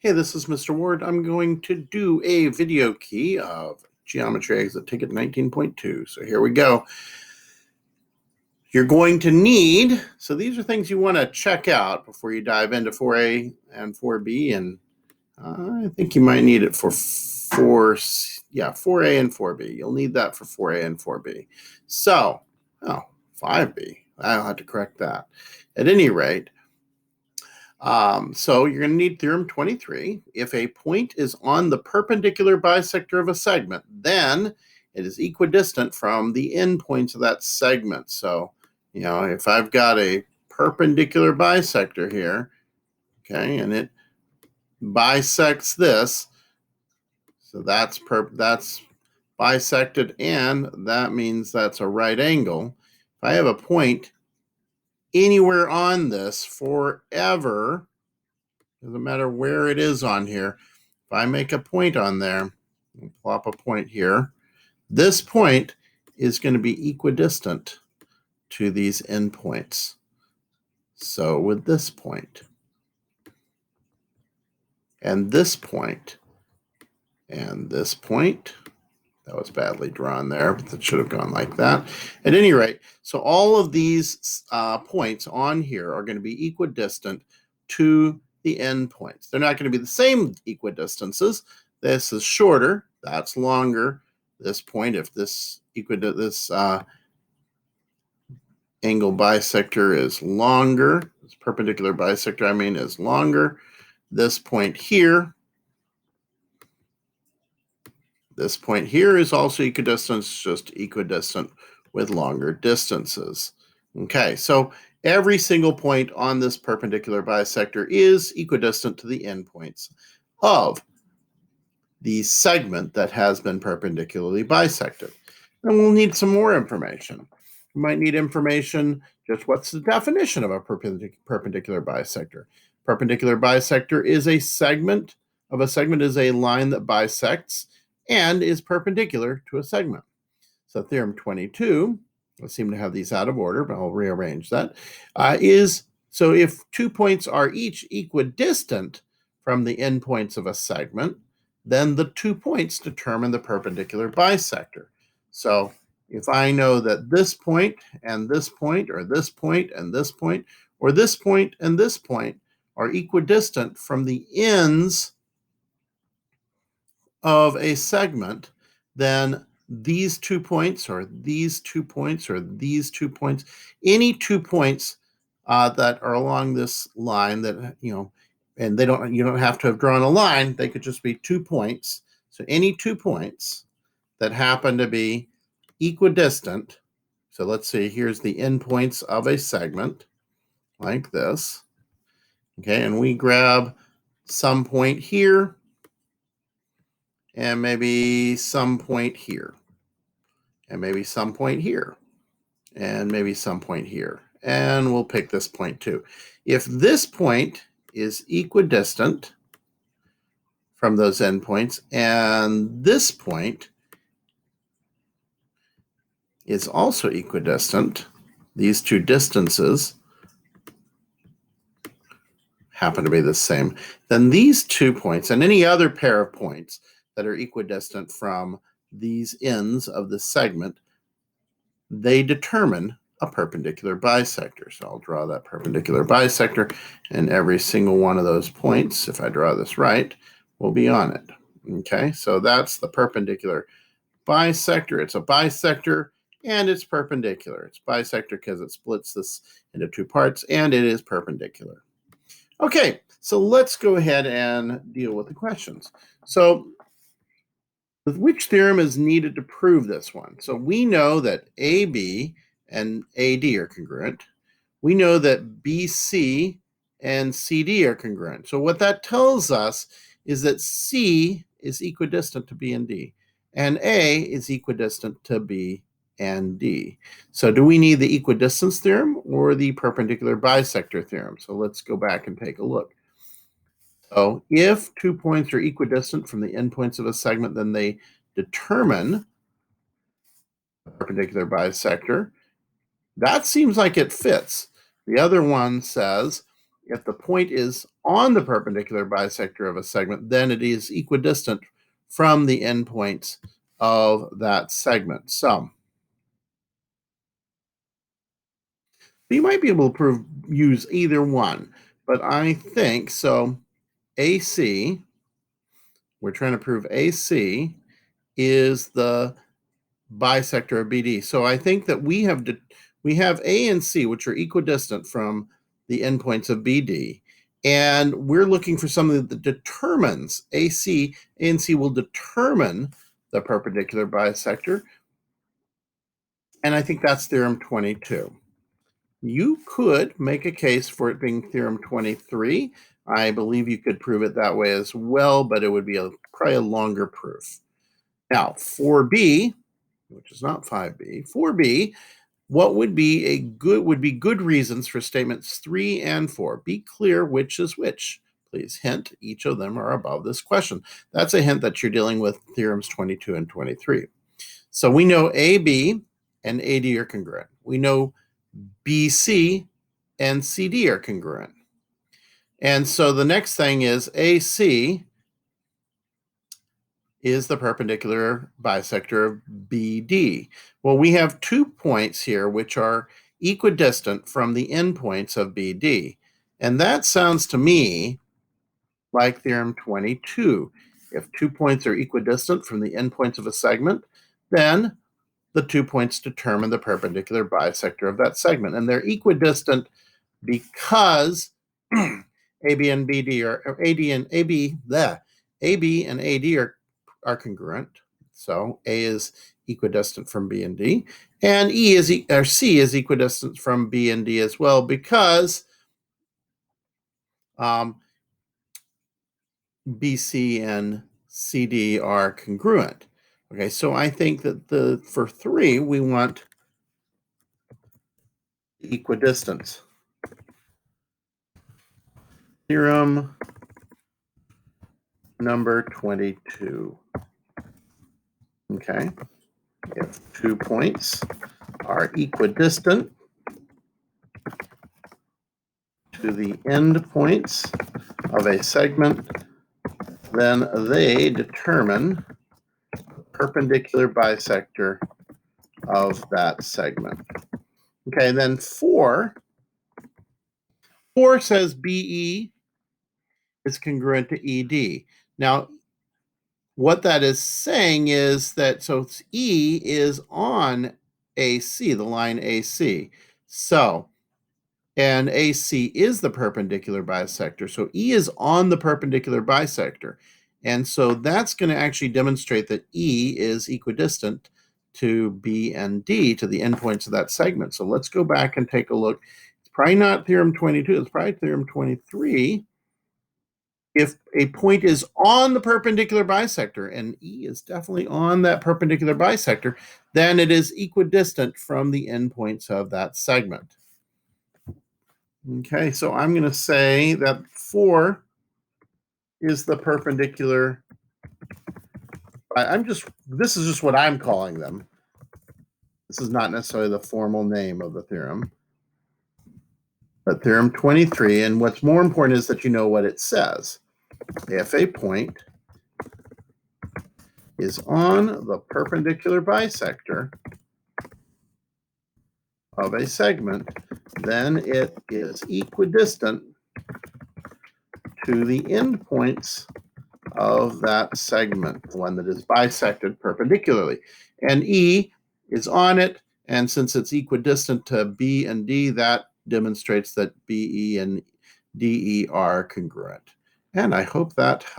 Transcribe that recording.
Hey, this is Mr. Ward. I'm going to do a video key of Geometry Exit Ticket 19.2. So here we go. You're going to need, so these are things you want to check out before you dive into 4A and 4B, and I think you might need it for 4A and 4B. You'll need that for 4A and 4B. So, 5B. I'll have to correct that. At any rate, so you're going to need Theorem 23. If a point is on the perpendicular bisector of a segment, then it is equidistant from the endpoints of that segment. So, if I've got a perpendicular bisector here, okay, and it bisects this, so that's bisected, and that means that's a right angle. If I have a point anywhere on this forever, doesn't matter where it is on here, if I make a point on there, and plop a point here, this point is going to be equidistant to these endpoints. So with this point, and this point, and this point, that was badly drawn there, but that should have gone like that. At any rate, so all of these points on here are going to be equidistant to the endpoints. They're not going to be the same equidistances. This is shorter, that's longer. This point, if this angle bisector is longer, this perpendicular bisector, I mean, is longer. This point here is also equidistant, just equidistant with longer distances. Okay, so every single point on this perpendicular bisector is equidistant to the endpoints of the segment that has been perpendicularly bisected. And we'll need some more information. We might need information, just what's the definition of a perpendicular bisector? Perpendicular bisector is a segment is a line that bisects and is perpendicular to a segment. So Theorem 22, I seem to have these out of order, but I'll rearrange that, so if 2 points are each equidistant from the endpoints of a segment, then the 2 points determine the perpendicular bisector. So if I know that this point and this point, or this point and this point, or this point and this point are equidistant from the ends of a segment, then these 2 points, or these 2 points, or these 2 points, any 2 points that are along this line that, and you don't have to have drawn a line, they could just be 2 points. So any 2 points that happen to be equidistant, so let's see, here's the endpoints of a segment, like this, okay, and we grab some point here, and maybe some point here, and maybe some point here, and maybe some point here, and we'll pick this point too. If this point is equidistant from those endpoints, and this point is also equidistant, these two distances happen to be the same, then these 2 points and any other pair of points that are equidistant from these ends of the segment, they determine a perpendicular bisector. So I'll draw that perpendicular bisector, and every single one of those points, if I draw this right, will be on it. Okay, so that's the perpendicular bisector. It's a bisector, and it's perpendicular. It's bisector because it splits this into 2 parts, and it is perpendicular. Okay, so let's go ahead and deal with the questions. So which theorem is needed to prove this one? So we know that AB and AD are congruent. We know that BC and CD are congruent. So what that tells us is that C is equidistant to B and D, and A is equidistant to B and D. So do we need the equidistance theorem or the perpendicular bisector theorem? So let's go back and take a look. So if 2 points are equidistant from the endpoints of a segment, then they determine a perpendicular bisector. That seems like it fits. The other one says if the point is on the perpendicular bisector of a segment, then it is equidistant from the endpoints of that segment. So you might be able to use either one, but I think so. AC, we're trying to prove AC is the bisector of BD. So I think that we have A and C, which are equidistant from the endpoints of BD, and we're looking for something that determines AC. A and C will determine the perpendicular bisector, and I think that's theorem 22. You could make a case for it being theorem 23. I believe you could prove it that way as well, but it would be probably a longer proof. Now, 4B, which is not 5B, 4B, what would be good reasons for statements 3 and 4? Be clear which is which. Please hint, each of them are above this question. That's a hint that you're dealing with theorems 22 and 23. So we know AB and AD are congruent. We know BC and CD are congruent. And so the next thing is AC is the perpendicular bisector of BD. Well, we have 2 points here which are equidistant from the endpoints of BD. And that sounds to me like theorem 22. If 2 points are equidistant from the endpoints of a segment, then the 2 points determine the perpendicular bisector of that segment. And they're equidistant because AB and BD are AB and AD are congruent. So A is equidistant from B and D, and C is equidistant from B and D as well, because BC and CD are congruent. Okay, so I think that for 3 we want equidistance. Theorem number 22. Okay, if 2 points are equidistant to the endpoints of a segment, then they determine the perpendicular bisector of that segment. Okay, then 4 says BE is congruent to ED. Now, what that is saying is that, so E is on AC, the line AC. So, and AC is the perpendicular bisector. So E is on the perpendicular bisector. And so that's going to actually demonstrate that E is equidistant to B and D, to the endpoints of that segment. So let's go back and take a look. It's probably not theorem 22, it's probably theorem 23. If a point is on the perpendicular bisector, and E is definitely on that perpendicular bisector, then it is equidistant from the endpoints of that segment. Okay, so I'm going to say that 4 is the perpendicular. This is just what I'm calling them. This is not necessarily the formal name of the theorem, but theorem 23. And what's more important is that you know what it says. If a point is on the perpendicular bisector of a segment, then it is equidistant to the endpoints of that segment, the one that is bisected perpendicularly. And E is on it, and since it's equidistant to B and D, that demonstrates that BE and DE are congruent. And I hope that helps.